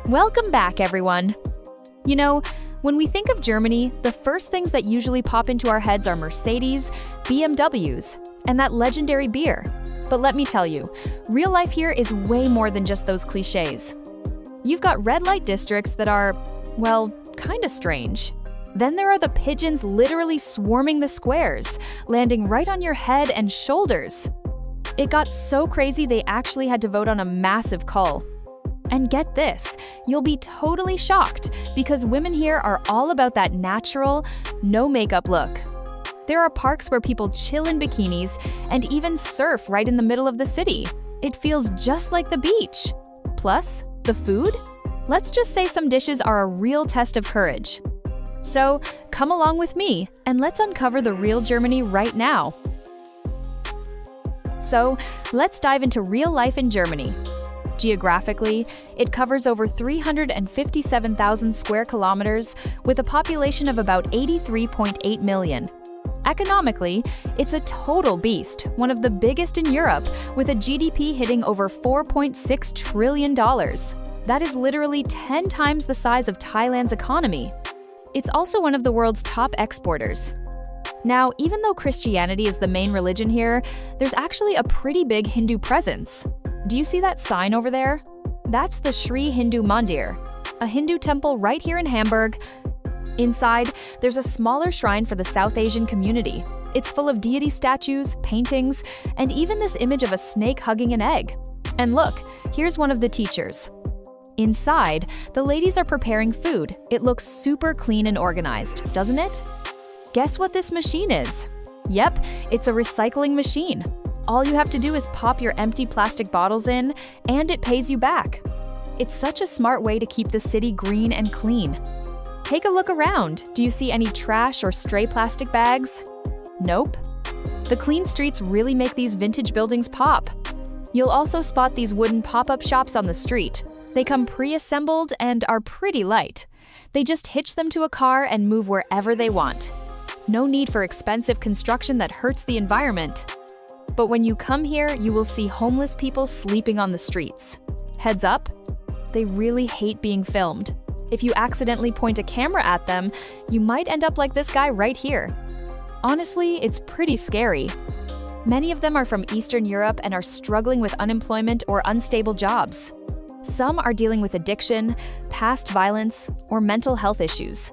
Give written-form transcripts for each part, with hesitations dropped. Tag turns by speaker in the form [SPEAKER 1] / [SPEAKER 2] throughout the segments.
[SPEAKER 1] Welcome back, everyone. You know, when we think of Germany, the first things that usually pop into our heads are Mercedes, BMWs, and that legendary beer. But let me tell you, real life here is way more than just those cliches. You've got red light districts that are, well, kinda strange. Then there are the pigeons literally swarming the squares, landing right on your head and shoulders. It got so crazy they actually had to vote on a massive cull. And get this, you'll be totally shocked because women here are all about that natural, no makeup look. There are parks where people chill in bikinis and even surf right in the middle of the city. It feels just like the beach. Plus, the food? Let's just say some dishes are a real test of courage. So, come along with me and let's uncover the real Germany right now. So, let's dive into real life in Germany. Geographically, it covers over 357,000 square kilometers with a population of about 83.8 million. Economically, it's a total beast, one of the biggest in Europe, with a GDP hitting over $4.6 trillion. That is literally 10 times the size of Thailand's economy. It's also one of the world's top exporters. Now, even though Christianity is the main religion here, there's actually a pretty big Hindu presence. Do you see that sign over there? That's the Sri Hindu Mandir, a Hindu temple right here in Hamburg. Inside, there's a smaller shrine for the South Asian community. It's full of deity statues, paintings, and even this image of a snake hugging an egg. And look, here's one of the teachers. Inside, the ladies are preparing food. It looks super clean and organized, doesn't it? Guess what this machine is? Yep, it's a recycling machine. All you have to do is pop your empty plastic bottles in, and it pays you back. It's such a smart way to keep the city green and clean. Take a look around. Do you see any trash or stray plastic bags? Nope. The clean streets really make these vintage buildings pop. You'll also spot these wooden pop-up shops on the street. They come pre-assembled and are pretty light. They just hitch them to a car and move wherever they want. No need for expensive construction that hurts the environment. But when you come here, you will see homeless people sleeping on the streets. Heads up, they really hate being filmed. If you accidentally point a camera at them, you might end up like this guy right here. Honestly, it's pretty scary. Many of them are from Eastern Europe and are struggling with unemployment or unstable jobs. Some are dealing with addiction, past violence, or mental health issues.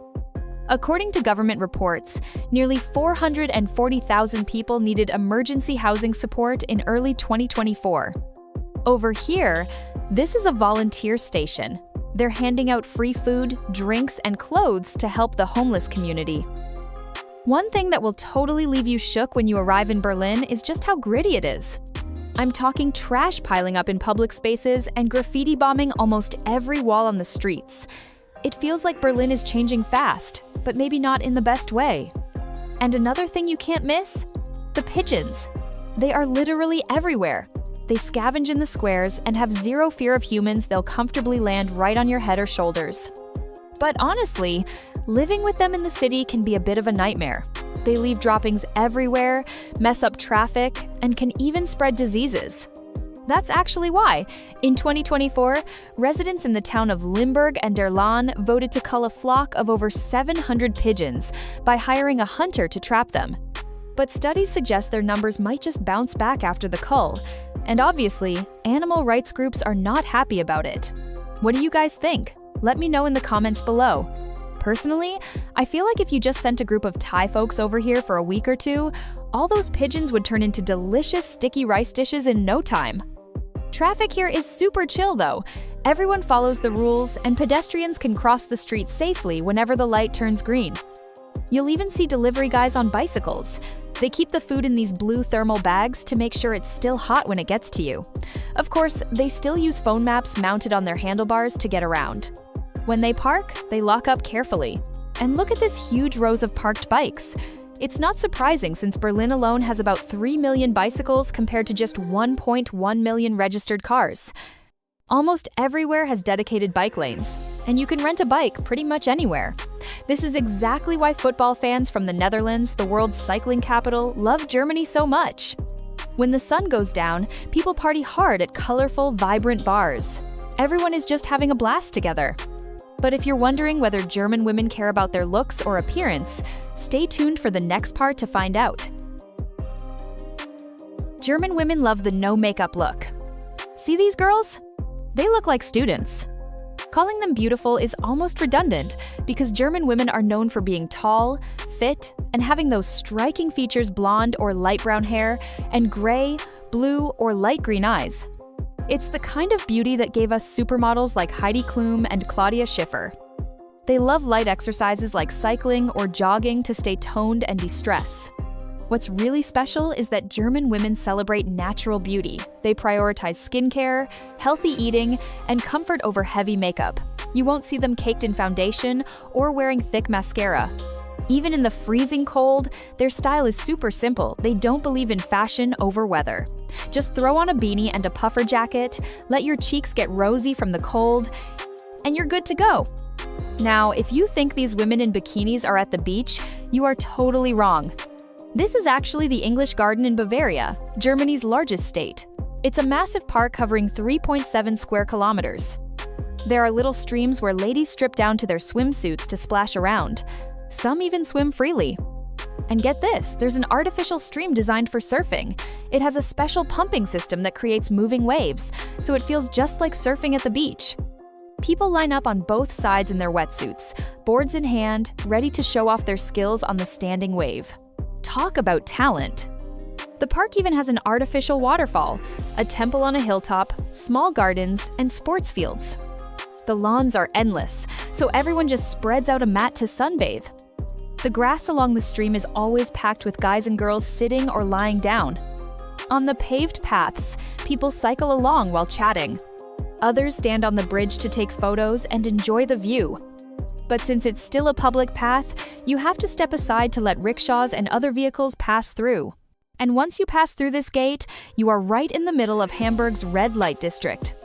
[SPEAKER 1] According to government reports, nearly 440,000 people needed emergency housing support in early 2024. Over here, this is a volunteer station. They're handing out free food, drinks, and clothes to help the homeless community. One thing that will totally leave you shook when you arrive in Berlin is just how gritty it is. I'm talking trash piling up in public spaces and graffiti bombing almost every wall on the streets. It feels like Berlin is changing fast, but maybe not in the best way. And another thing you can't miss? The pigeons. They are literally everywhere. They scavenge in the squares and have zero fear of humans. They'll comfortably land right on your head or shoulders. But honestly, living with them in the city can be a bit of a nightmare. They leave droppings everywhere, mess up traffic, and can even spread diseases. That's actually why, in 2024, residents in the town of Limburg and der Lahn voted to cull a flock of over 700 pigeons by hiring a hunter to trap them. But studies suggest their numbers might just bounce back after the cull. And obviously, animal rights groups are not happy about it. What do you guys think? Let me know in the comments below. Personally, I feel like if you just sent a group of Thai folks over here for a week or two, all those pigeons would turn into delicious sticky rice dishes in no time. Traffic here is super chill though. Everyone follows the rules and pedestrians can cross the street safely whenever the light turns green. You'll even see delivery guys on bicycles. They keep the food in these blue thermal bags to make sure it's still hot when it gets to you. Of course, they still use phone maps mounted on their handlebars to get around. When they park, they lock up carefully. And look at this huge rows of parked bikes. It's not surprising since Berlin alone has about 3 million bicycles compared to just 1.1 million registered cars. Almost everywhere has dedicated bike lanes, and you can rent a bike pretty much anywhere. This is exactly why football fans from the Netherlands, the world's cycling capital, love Germany so much. When the sun goes down, people party hard at colorful, vibrant bars. Everyone is just having a blast together. But if you're wondering whether German women care about their looks or appearance, stay tuned for the next part to find out. German women love the no makeup look. See these girls? They look like students. Calling them beautiful is almost redundant because German women are known for being tall, fit, and having those striking features: blonde or light brown hair and gray, blue, or light green eyes. It's the kind of beauty that gave us supermodels like Heidi Klum and Claudia Schiffer. They love light exercises like cycling or jogging to stay toned and de-stress. What's really special is that German women celebrate natural beauty. They prioritize skincare, healthy eating, and comfort over heavy makeup. You won't see them caked in foundation or wearing thick mascara. Even in the freezing cold, their style is super simple. They don't believe in fashion over weather. Just throw on a beanie and a puffer jacket, let your cheeks get rosy from the cold, and you're good to go. Now, if you think these women in bikinis are at the beach, you are totally wrong. This is actually the English Garden in Bavaria, Germany's largest state. It's a massive park covering 3.7 square kilometers. There are little streams where ladies strip down to their swimsuits to splash around. Some even swim freely. And get this, there's an artificial stream designed for surfing. It has a special pumping system that creates moving waves, so it feels just like surfing at the beach. People line up on both sides in their wetsuits, boards in hand, ready to show off their skills on the standing wave. Talk about talent! The park even has an artificial waterfall, a temple on a hilltop, small gardens, and sports fields. The lawns are endless, so everyone just spreads out a mat to sunbathe. The grass along the stream is always packed with guys and girls sitting or lying down. On the paved paths, people cycle along while chatting. Others stand on the bridge to take photos and enjoy the view. But since it's still a public path, you have to step aside to let rickshaws and other vehicles pass through. And once you pass through this gate, you are right in the middle of Hamburg's red light district.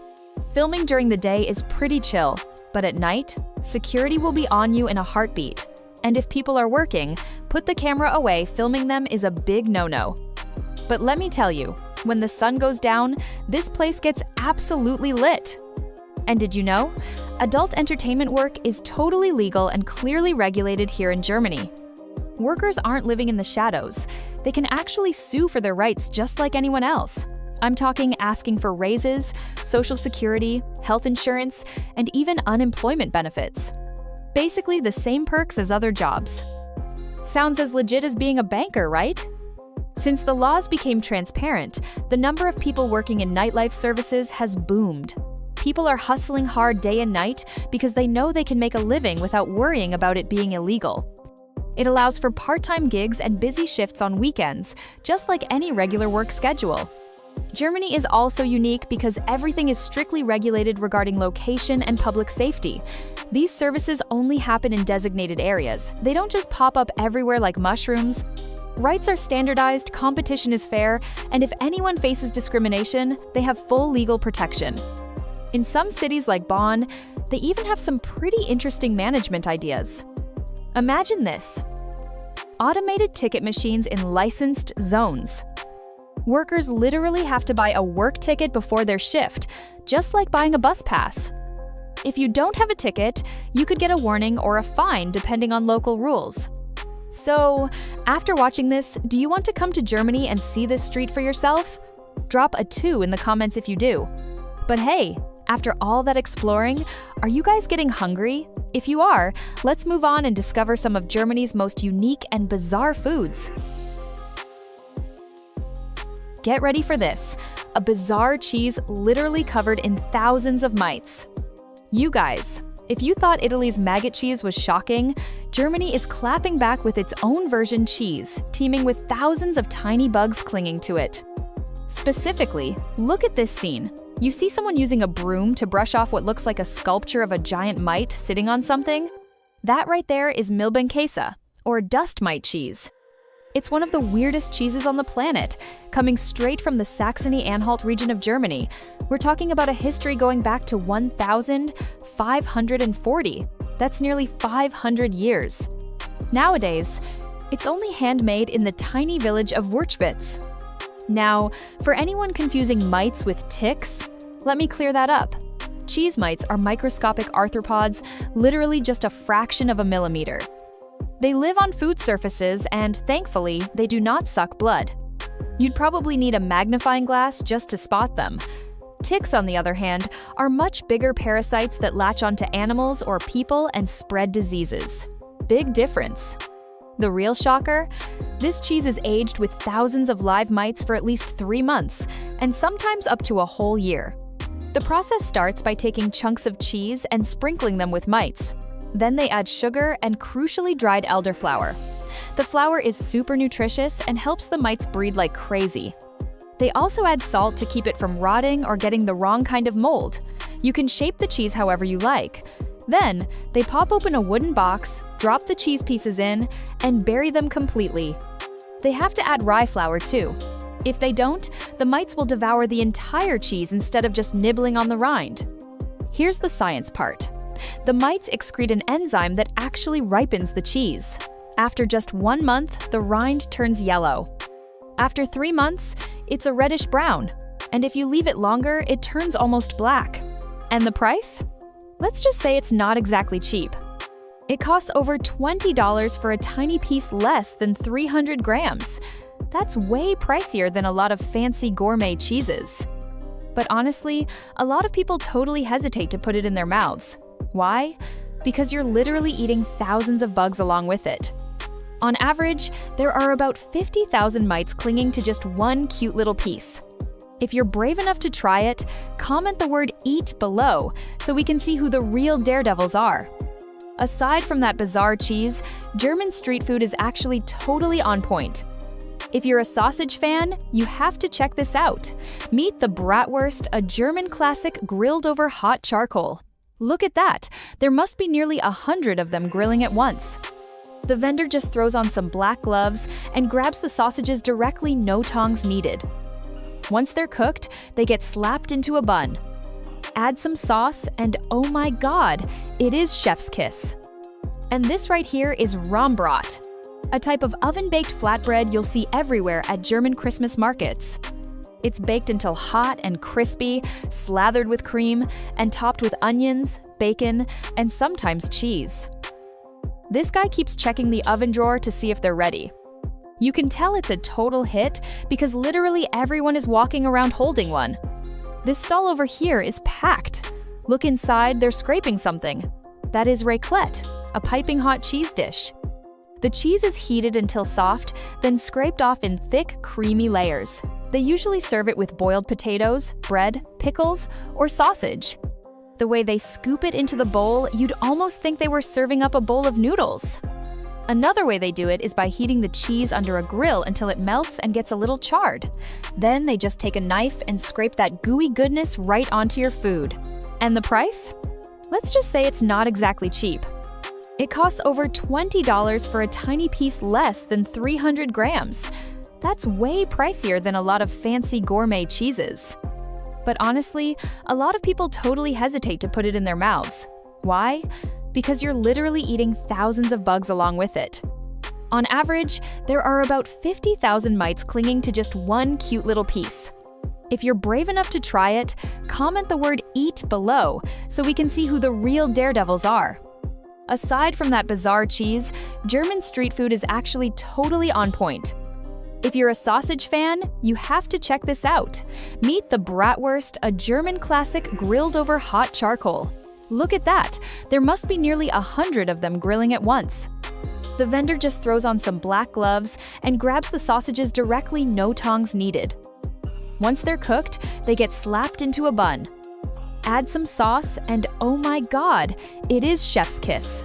[SPEAKER 1] Filming during the day is pretty chill, but at night, security will be on you in a heartbeat. And if people are working, put the camera away. Filming them is a big no-no. But let me tell you, when the sun goes down, this place gets absolutely lit. And did you know? Adult entertainment work is totally legal and clearly regulated here in Germany. Workers aren't living in the shadows. They can actually sue for their rights just like anyone else. I'm talking asking for raises, social security, health insurance, and even unemployment benefits. Basically the same perks as other jobs. Sounds as legit as being a banker, right? Since the laws became transparent, the number of people working in nightlife services has boomed. People are hustling hard day and night because they know they can make a living without worrying about it being illegal. It allows for part-time gigs and busy shifts on weekends, just like any regular work schedule. Germany is also unique because everything is strictly regulated regarding location and public safety. These services only happen in designated areas. They don't just pop up everywhere like mushrooms. Rights are standardized, competition is fair, and if anyone faces discrimination, they have full legal protection. In some cities like Bonn, they even have some pretty interesting management ideas. Imagine this: automated ticket machines in licensed zones. Workers literally have to buy a work ticket before their shift, just like buying a bus pass. If you don't have a ticket, you could get a warning or a fine depending on local rules. So, after watching this, do you want to come to Germany and see this street for yourself? Drop a 2 in the comments if you do. But hey, after all that exploring, are you guys getting hungry? If you are, let's move on and discover some of Germany's most unique and bizarre foods. Get ready for this: a bizarre cheese literally covered in thousands of mites. You guys, if you thought Italy's maggot cheese was shocking, Germany is clapping back with its own version cheese, teeming with thousands of tiny bugs clinging to it. Specifically, look at this scene. You see someone using a broom to brush off what looks like a sculpture of a giant mite sitting on something? That right there is Milbenkäse, or dust mite cheese. It's one of the weirdest cheeses on the planet, coming straight from the Saxony-Anhalt region of Germany. We're talking about a history going back to 1540. That's nearly 500 years. Nowadays, it's only handmade in the tiny village of Wurchwitz. Now, for anyone confusing mites with ticks, let me clear that up. Cheese mites are microscopic arthropods, literally just a fraction of a millimeter. They live on food surfaces and, thankfully, they do not suck blood. You'd probably need a magnifying glass just to spot them. Ticks, on the other hand, are much bigger parasites that latch onto animals or people and spread diseases. Big difference. The real shocker? This cheese is aged with thousands of live mites for at least 3 months, and sometimes up to a whole year. The process starts by taking chunks of cheese and sprinkling them with mites. Then they add sugar and crucially dried elderflower. The flour is super nutritious and helps the mites breed like crazy. They also add salt to keep it from rotting or getting the wrong kind of mold. You can shape the cheese however you like. Then, they pop open a wooden box, drop the cheese pieces in, and bury them completely. They have to add rye flour too. If they don't, the mites will devour the entire cheese instead of just nibbling on the rind. Here's the science part. The mites excrete an enzyme that actually ripens the cheese. After just 1 month, the rind turns yellow. After 3 months, it's a reddish brown, and if you leave it longer, it turns almost black. And the price? Let's just say it's not exactly cheap. It costs over $20 for a tiny piece less than 300 grams. That's way pricier than a lot of fancy gourmet cheeses. But honestly, a lot of people totally hesitate to put it in their mouths. Why? Because you're literally eating thousands of bugs along with it. On average, there are about 50,000 mites clinging to just one cute little piece. If you're brave enough to try it, comment the word "eat" below so we can see who the real daredevils are. Aside from that bizarre cheese, German street food is actually totally on point. If you're a sausage fan, you have to check this out. Meet the bratwurst, a German classic grilled over hot charcoal. Look at that! There must be nearly 100 of them grilling at once. The vendor just throws on some black gloves and grabs the sausages directly, no tongs needed. Once they're cooked, they get slapped into a bun. Add some sauce and oh my god, it is chef's kiss. And this right here is Rahmbrot, a type of oven-baked flatbread you'll see everywhere at German Christmas markets. It's baked until hot and crispy, slathered with cream, and topped with onions, bacon, and sometimes cheese. This guy keeps checking the oven drawer to see if they're ready. You can tell it's a total hit because literally everyone is walking around holding one. This stall over here is packed. Look inside, they're scraping something. That is raclette, a piping hot cheese dish. The cheese is heated until soft, then scraped off in thick, creamy layers. They usually serve it with boiled potatoes, bread, pickles, or sausage. The way they scoop it into the bowl, you'd almost think they were serving up a bowl of noodles. Another way they do it is by heating the cheese under a grill until it melts and gets a little charred. Then they just take a knife and scrape that gooey goodness right onto your food. And the price? Let's just say it's not exactly cheap. It costs over $20 for a tiny piece less than 300 grams. That's way pricier than a lot of fancy gourmet cheeses. But honestly, a lot of people totally hesitate to put it in their mouths. Why? Because you're literally eating thousands of bugs along with it. On average, there are about 50,000 mites clinging to just one cute little piece. If you're brave enough to try it, comment the word "eat" below so we can see who the real daredevils are. Aside from that bizarre cheese, German street food is actually totally on point. If you're a sausage fan, you have to check this out. Meet the bratwurst, a German classic grilled over hot charcoal. Look at that! There must be nearly 100 of them grilling at once. The vendor just throws on some black gloves and grabs the sausages directly, no tongs needed. Once they're cooked, they get slapped into a bun. Add some sauce and oh my god, it is chef's kiss.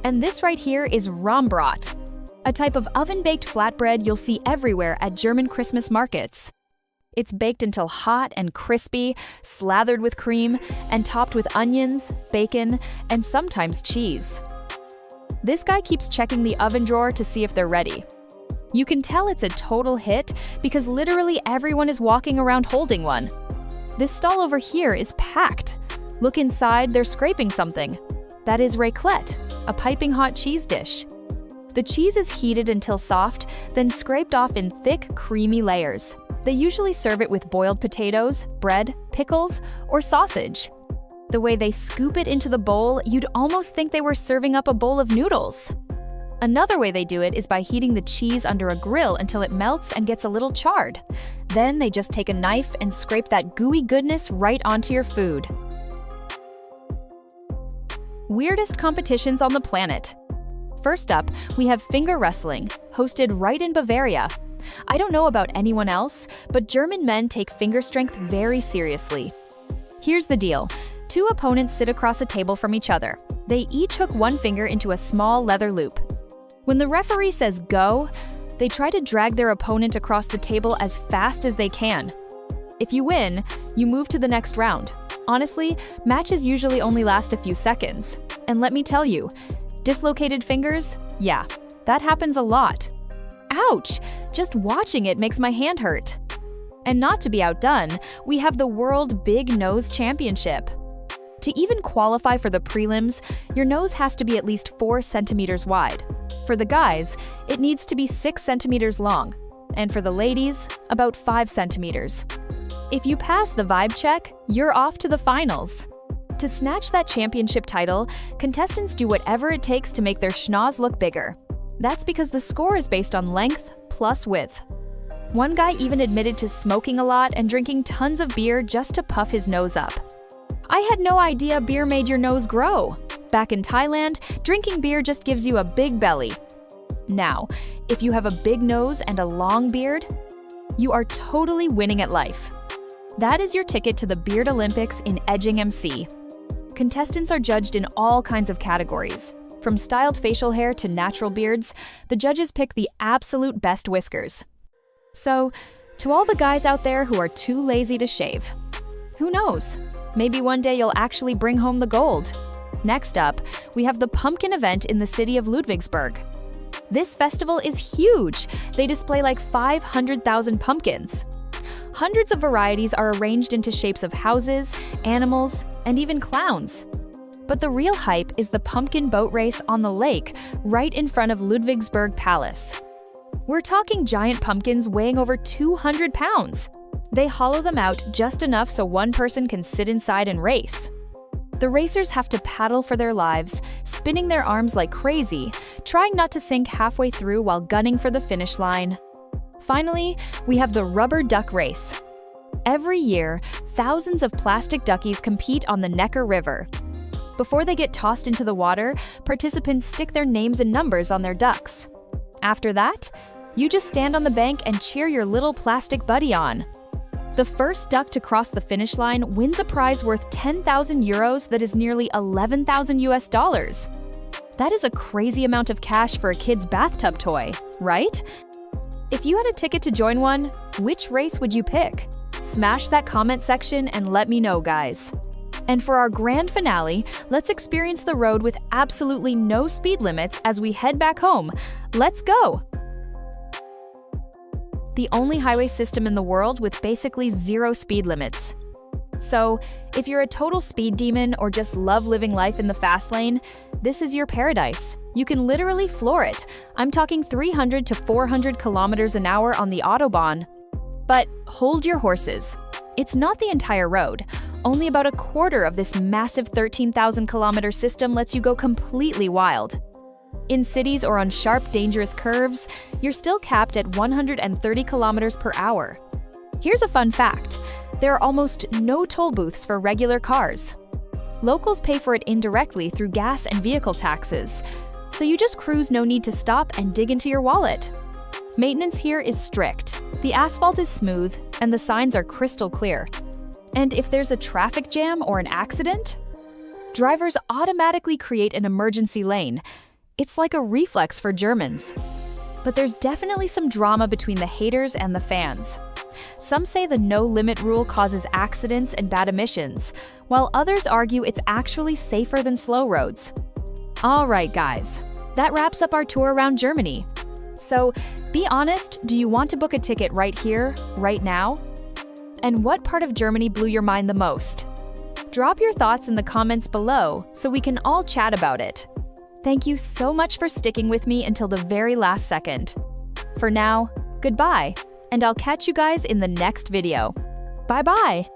[SPEAKER 1] And this right here is Rahmbrot, a type of oven-baked flatbread you'll see everywhere at German Christmas markets. It's baked until hot and crispy, slathered with cream, and topped with onions, bacon, and sometimes cheese. This guy keeps checking the oven drawer to see if they're ready. You can tell it's a total hit because literally everyone is walking around holding one. This stall over here is packed. Look inside, they're scraping something. That is raclette, a piping hot cheese dish. The cheese is heated until soft, then scraped off in thick, creamy layers. They usually serve it with boiled potatoes, bread, pickles, or sausage. The way they scoop it into the bowl, you'd almost think they were serving up a bowl of noodles. Another way they do it is by heating the cheese under a grill until it melts and gets a little charred. Then they just take a knife and scrape that gooey goodness right onto your food. Weirdest competitions on the planet. First up, we have finger wrestling, hosted right in Bavaria. I don't know about anyone else, but German men take finger strength very seriously. Here's the deal. Two opponents sit across a table from each other. They each hook one finger into a small leather loop. When the referee says go, they try to drag their opponent across the table as fast as they can. If you win, you move to the next round. Honestly, matches usually only last a few seconds. And let me tell you, dislocated fingers? Yeah, that happens a lot. Ouch! Just watching it makes my hand hurt. And not to be outdone, we have the World Big Nose Championship. To even qualify for the prelims, your nose has to be at least 4 centimeters wide. For the guys, it needs to be 6 centimeters long, and for the ladies, about 5 centimeters. If you pass the vibe check, you're off to the finals. To snatch that championship title, contestants do whatever it takes to make their schnoz look bigger. That's because the score is based on length plus width. One guy even admitted to smoking a lot and drinking tons of beer just to puff his nose up. I had no idea beer made your nose grow. Back in Thailand, drinking beer just gives you a big belly. Now, if you have a big nose and a long beard, you are totally winning at life. That is your ticket to the Beard Olympics in edging MC. Contestants are judged in all kinds of categories. From styled facial hair to natural beards, the judges pick the absolute best whiskers. So, to all the guys out there who are too lazy to shave, who knows? Maybe one day you'll actually bring home the gold. Next up, we have the pumpkin event in the city of Ludwigsburg. This festival is huge. They display like 500,000 pumpkins. Hundreds of varieties are arranged into shapes of houses, animals, and even clowns. But the real hype is the pumpkin boat race on the lake, right in front of Ludwigsburg Palace. We're talking giant pumpkins weighing over 200 pounds. They hollow them out just enough so one person can sit inside and race. The racers have to paddle for their lives, spinning their arms like crazy, trying not to sink halfway through while gunning for the finish line. Finally, we have the rubber duck race. Every year, thousands of plastic duckies compete on the Neckar River. Before they get tossed into the water, participants stick their names and numbers on their ducks. After that, you just stand on the bank and cheer your little plastic buddy on. The first duck to cross the finish line wins a prize worth 10,000 euros that is nearly 11,000 US dollars. That is a crazy amount of cash for a kid's bathtub toy, right? If you had a ticket to join one, which race would you pick? Smash that comment section and let me know, guys. And for our grand finale, let's experience the road with absolutely no speed limits as we head back home. Let's go! The only highway system in the world with basically 0 speed limits. So, if you're a total speed demon or just love living life in the fast lane, this is your paradise. You can literally floor it. I'm talking 300 to 400 kilometers an hour on the Autobahn. But hold your horses. It's not the entire road. Only about a quarter of this massive 13,000 kilometer system lets you go completely wild. In cities or on sharp, dangerous curves, you're still capped at 130 kilometers per hour. Here's a fun fact. There are almost no toll booths for regular cars. Locals pay for it indirectly through gas and vehicle taxes, so you just cruise, no need to stop and dig into your wallet. Maintenance here is strict. The asphalt is smooth, and the signs are crystal clear. And if there's a traffic jam or an accident, drivers automatically create an emergency lane. It's like a reflex for Germans. But there's definitely some drama between the haters and the fans. Some say the no-limit rule causes accidents and bad emissions, while others argue it's actually safer than slow roads. All right, guys, that wraps up our tour around Germany. So, be honest, do you want to book a ticket right here, right now? And what part of Germany blew your mind the most? Drop your thoughts in the comments below so we can all chat about it. Thank you so much for sticking with me until the very last second. For now, goodbye, and I'll catch you guys in the next video. Bye-bye!